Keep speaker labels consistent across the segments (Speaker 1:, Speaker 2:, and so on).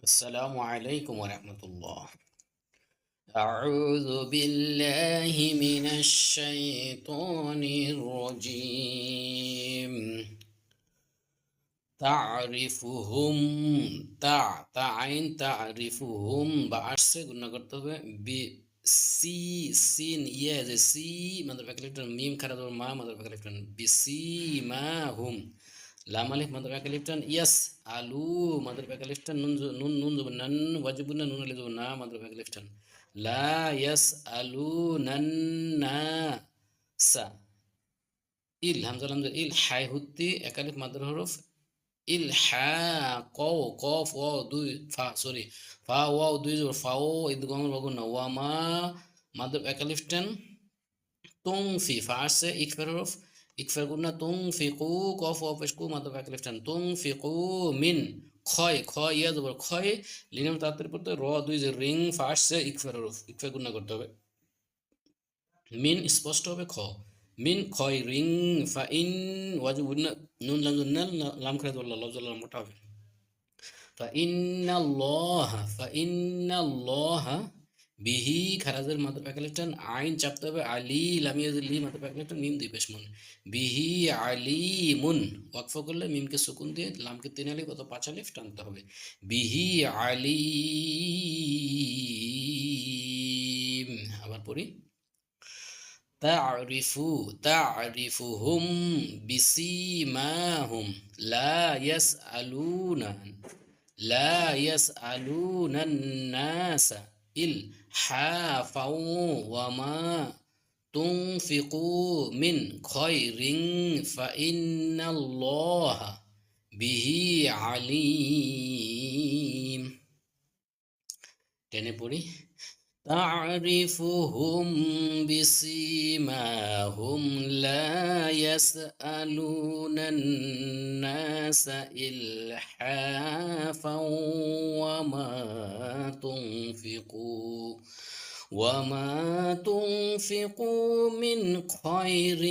Speaker 1: السلام عليكم ورحمة الله. أعوذ بالله من الشيطان الرجيم. تعرفهم تعين تعرفهم বাড়ছে গুণা করতে হবে সি সিন ইয়া যে সি মাদার লিফটন মিম খারা জবর মা মাদার লিফটন বিসি মা হুম লাম আলিফ মাদার লিফটন ইয়াস আলু মাদার লিফটন নুন নুন জবর নান ওয়াজিবুন নুন আলিফ জবর না মাদার লিফটন লা ইয়াস আলু নান না সা ইল হামজা লামজা ইল হাই হুত্তি একালিফ মাদার হরফ ইল হা কও কফ ওয়াও দুই ফা সরি ফা ওয়াও দুই জবর ফাও ইদগামের বাগুন না ওয়া মা মাদার একালিফটেন তুং ফি ফা আসছে ইকফার হরফ ইকফার গুণ না তুং ফি কু কফ ওয়াও পেশ কু মাদার একালিফটেন তুং ফি কু মিন ক্ষয় ক্ষয় ইয়া জবর ক্ষয় লিনাম তাড়াতাড়ি পড়তে র দুই যে রিং ফা আসছে ইকফার হরফ ইকফার গুণ না করতে হবে মিন স্পষ্ট হবে খ মিন খয় রিং ফা ইন ওয়াজিব নুন লাম লাম খারাজ আল্লাহ লফজ মোটা হবে ফা ইন্নাল্লাহ বিহি খারাজের মাত্র প্যাকেলেটন আইন চাপতে হবে আলী লামিয়াজলি মাত্র প্যাকেলেটন মিম দুই পেশ মন বিহি আলিমুন ওয়াকফ করলে মিমকে সুকুন দিয়ে লামকে তিন আলিফ কত পাঁচ আলিফ টানতে হবে বিহি আলিম আবার পড়ি تعرفهم بسيماهم لا يسألون الناس إلحافا وما تنفقوا من خير فإن الله به عليم টেনে পড়ি تعرفهم بسيماهم لا يسألون الناس إلحافا وما تنفقوا من خير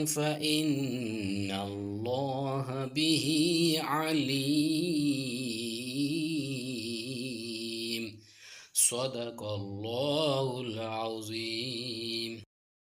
Speaker 1: فإن الله به عليم صدق الله العظيم